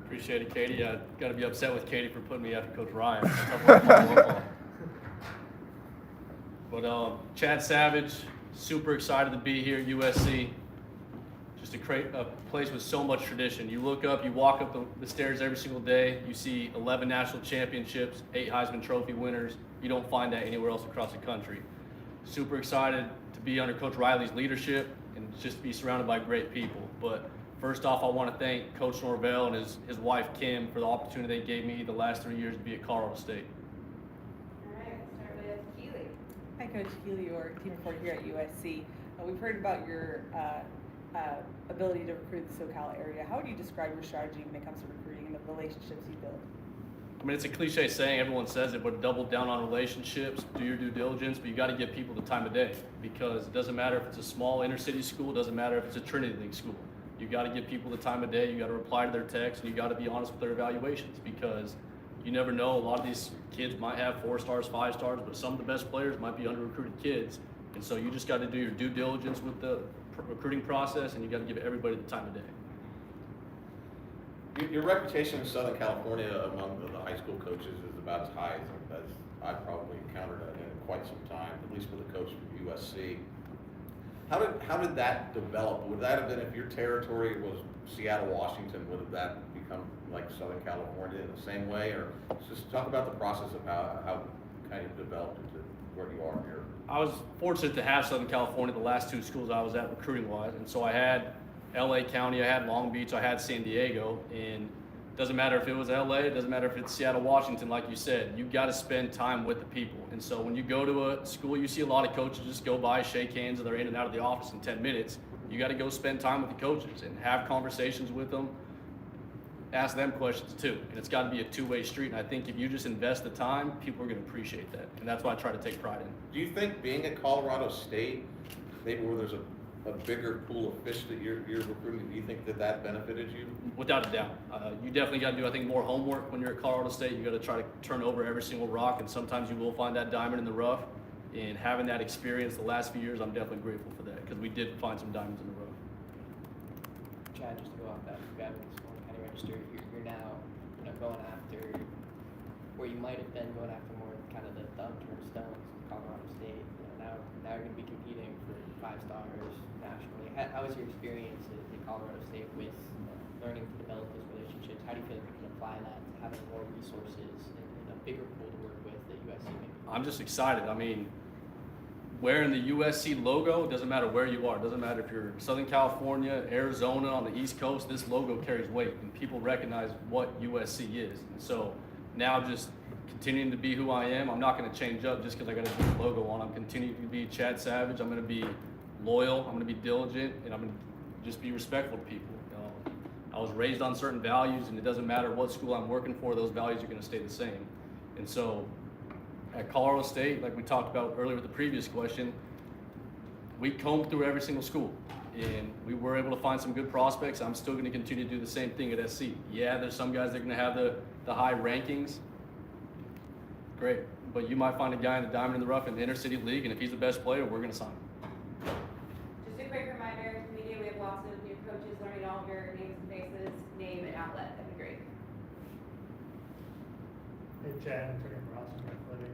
Appreciate it, Katie. I got to be upset with Katie for putting me after Coach Ryan. That's tough. But Chad Savage, super excited to be here at USC. Just a place with so much tradition. You look up, you walk up the stairs every single day. You see 11 national championships, 8 Heisman Trophy winners. You don't find that anywhere else across the country. Super excited to be under Coach Riley's leadership and just be surrounded by great people. But first off, I want to thank Coach Norvell and his wife Kim for the opportunity they gave me the last 3 years to be at Colorado State. All right, let's start with Keely. Hi, Coach Keely, your team reporter here at USC. We've heard about your ability to recruit the SoCal area. How would you describe your strategy when it comes to recruiting and the relationships you build? I mean, it's a cliche saying, everyone says it, but double down on relationships, do your due diligence, but you got to give people the time of day, because it doesn't matter if it's a small inner city school, it doesn't matter if it's a Trinity League school. You got to give people the time of day, you got to reply to their texts, and you got to be honest with their evaluations, because you never know. A lot of these kids might have 4 stars, 5 stars, but some of the best players might be under-recruited kids. And so you just got to do your due diligence with the recruiting process, and you got to give everybody the time of day. Your reputation in Southern California among the high school coaches is about as high as I've probably encountered in quite some time, at least with a coach from USC. How did that develop? Would that have been, if your territory was Seattle, Washington, would have that become like Southern California in the same way? Or just talk about the process of how kind of developed into where you are here. I was fortunate to have Southern California, the last 2 schools I was at recruiting-wise, and so I had LA County, I had Long Beach, I had San Diego, and it doesn't matter if it was LA, it doesn't matter if it's Seattle, Washington, like you said, you got to spend time with the people. And so when you go to a school, you see a lot of coaches just go by, shake hands, and they're in and out of the office in 10 minutes. You got to go spend time with the coaches and have conversations with them, ask them questions too. And it's got to be a two-way street. And I think if you just invest the time, people are going to appreciate that. And that's what I try to take pride in. Do you think being at Colorado State, maybe where there's a bigger pool of fish that you're recruiting, do you think that benefited you? Without a doubt. You definitely got to do, I think, more homework when you're at Colorado State. You got to try to turn over every single rock, and sometimes you will find that diamond in the rough. And having that experience the last few years, I'm definitely grateful for that, because we did find some diamonds in the rough. Chad, just to go off that, you haven't kind of registered. You're now, going after where you might have been going after more kind of the unturned stones, Colorado State. Now you're going to be competing for 5 stars nationally. How was your experience at Colorado State with learning to develop those relationships? How do you feel like you can apply that to having more resources and a bigger pool to work with at USC? Maybe? I'm just excited. I mean, wearing the USC logo, doesn't matter where you are. It doesn't matter if you're Southern California, Arizona, on the East Coast, this logo carries weight, and people recognize what USC is. And so now just continuing to be who I am. I'm not going to change up just because I got a different logo on. I'm continuing to be Chad Savage. I'm going to be loyal. I'm going to be diligent, and I'm going to just be respectful to people. I was raised on certain values, and it doesn't matter what school I'm working for, those values are going to stay the same. And so at Colorado State, like we talked about earlier with the previous question, we combed through every single school, and we were able to find some good prospects. I'm still going to continue to do the same thing at SC. Yeah, there's some guys that are going to have the high rankings. Great, but you might find a guy in the diamond in the rough in the inner city league, and if he's the best player, we're going to sign him. Just a quick reminder to the media, we have lots of new coaches learning all of your names and faces, name and outlet. That'd be great. Hey Chad, I'm turning from House Athletic.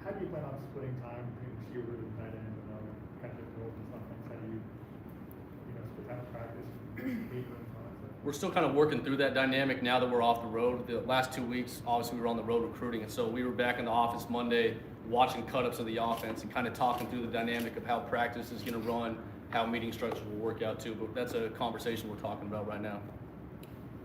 How do you plan on splitting time between receiver and tight end and other kind of roles and stuff like that? How do you split time to practice, meet and all that stuff? We're still kind of working through that dynamic now that we're off the road. The last 2 weeks, obviously, we were on the road recruiting, and so we were back in the office Monday watching cut-ups of the offense and kind of talking through the dynamic of how practice is going to run, how meeting structures will work out too. But that's a conversation we're talking about right now.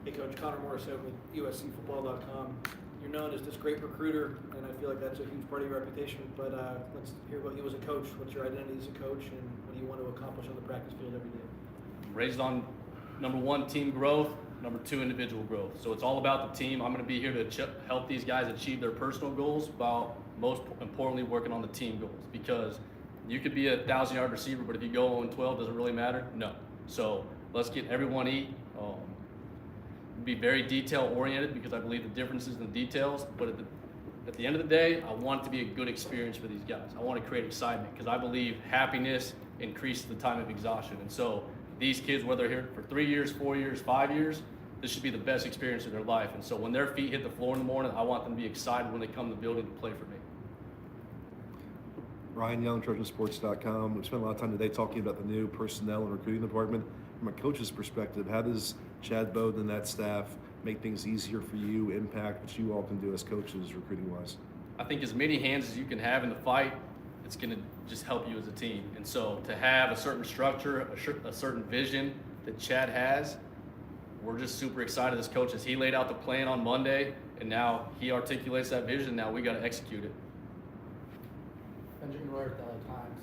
Hey Coach, Connor Morissette with USCFootball.com. You're known as this great recruiter, and I feel like that's a huge part of your reputation. But let's hear about you as a coach. What's your identity as a coach, and what do you want to accomplish on the practice field every day? Raised on number 1, team growth, number 2, individual growth. So it's all about the team. I'm going to be here to help these guys achieve their personal goals while most importantly working on the team goals, because you could be a 1,000-yard receiver, but if you go 0-12, does it really matter? No. So let's get everyone eat. Be very detail oriented, because I believe the difference is in the details, but at the end of the day, I want it to be a good experience for these guys. I want to create excitement, because I believe happiness increases the time of exhaustion. And so these kids, whether they're here for 3 years, 4 years, 5 years, this should be the best experience of their life. And so when their feet hit the floor in the morning, I want them to be excited when they come to the building to play for me. Ryan Young, TrojanSports.com. We spent a lot of time today talking about the new personnel and recruiting department. From a coach's perspective, how does Chad Bowden and that staff make things easier for you, impact what you all can do as coaches recruiting-wise? I think as many hands as you can have in the fight, it's going to just help you as a team. And so to have a certain structure, a certain vision that Chad has, we're just super excited as coaches. He laid out the plan on Monday, and now he articulates that vision. Now we got to execute it. Benjamin Royer at the LA Times.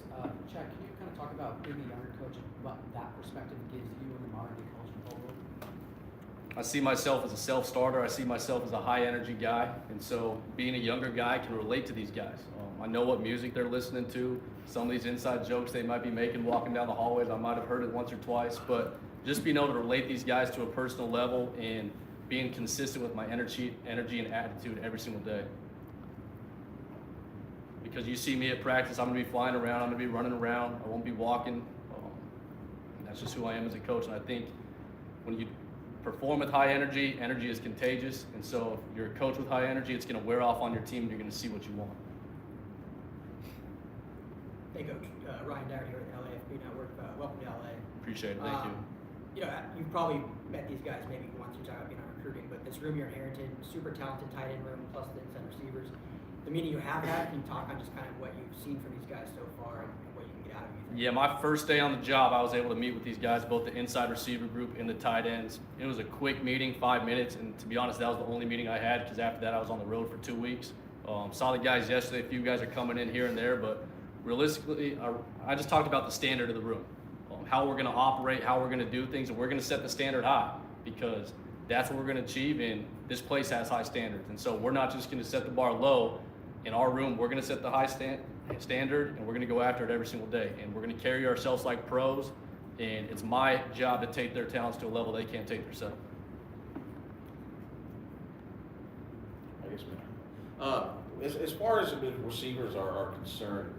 Chad, can you kind of talk about being a younger coach and what that perspective gives you in the modern day college football world? I see myself as a self-starter. I see myself as a high-energy guy, and so being a younger guy can relate to these guys. I know what music they're listening to. Some of these inside jokes they might be making walking down the hallways, I might have heard it once or twice, but just being able to relate these guys to a personal level and being consistent with my energy and attitude every single day. Because you see me at practice, I'm gonna be flying around, I'm gonna be running around, I won't be walking. And that's just who I am as a coach, and I think when you perform with high energy, energy is contagious, and so if you're a coach with high energy, it's gonna wear off on your team and you're gonna see what you want. Hey Coach, Ryan Dowd here at the LAFB Network. Welcome to LA. Appreciate it, thank you. You know, you've probably met these guys maybe once or twice, on recruiting, but this room you're inherited, super talented tight end room, plus the inside receivers. The meeting you have had, can you talk on just kind of what you've seen from these guys so far and what you can get out of them? Yeah, my first day on the job, I was able to meet with these guys, both the inside receiver group and the tight ends. It was a quick meeting, 5 minutes, and to be honest, that was the only meeting I had because after that I was on the road for 2 weeks. Saw the guys yesterday, a few guys are coming in here and there, but realistically, I just talked about the standard of the room, how we're gonna operate, how we're gonna do things, and we're gonna set the standard high because that's what we're gonna achieve, and this place has high standards. And so we're not just gonna set the bar low in our room, we're gonna set the high standard, and we're gonna go after it every single day. And we're gonna carry ourselves like pros, and it's my job to take their talents to a level they can't take themselves. I guess, man. As far as the receivers are concerned,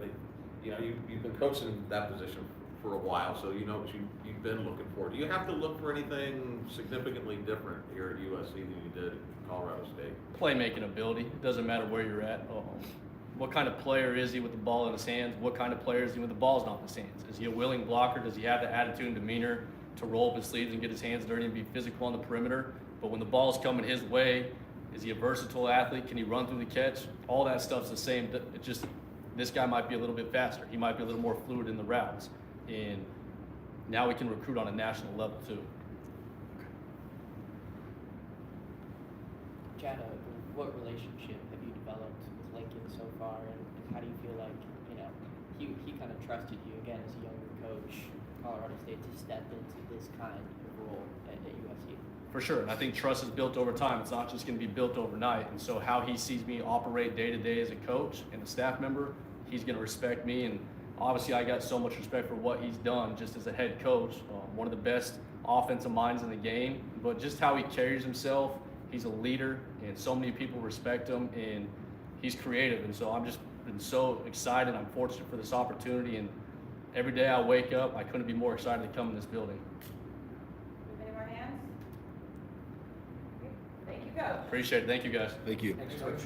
you know, you've been coaching that position for a while, so you know what you've been looking for. Do you have to look for anything significantly different here at USC than you did at Colorado State? Playmaking ability. It doesn't matter where you're at. What kind of player is he with the ball in his hands? What kind of player is he when the ball's not in his hands? Is he a willing blocker? Does he have the attitude and demeanor to roll up his sleeves and get his hands dirty and be physical on the perimeter? But when the ball's coming his way, is he a versatile athlete? Can he run through the catch? All that stuff's the same. It just, this guy might be a little bit faster. He might be a little more fluid in the routes. And now we can recruit on a national level too. Chad, what relationship have you developed with Lincoln so far, and how do you feel like, you know, he kind of trusted you again as a younger coach, Colorado State, to step into this kind of role at USC? For sure, and I think trust is built over time. It's not just going to be built overnight. And so how he sees me operate day to day as a coach and a staff member, he's going to respect me. And obviously I got so much respect for what he's done just as a head coach, one of the best offensive minds in the game, but just how he carries himself. He's a leader, and so many people respect him, and he's creative. And so I'm just been so excited. I'm fortunate for this opportunity, and every day I wake up, I couldn't be more excited to come in this building. Any more hands? Okay. Thank you, Coach. Appreciate it. Thank you, guys. Thank you. Thanks, Coach.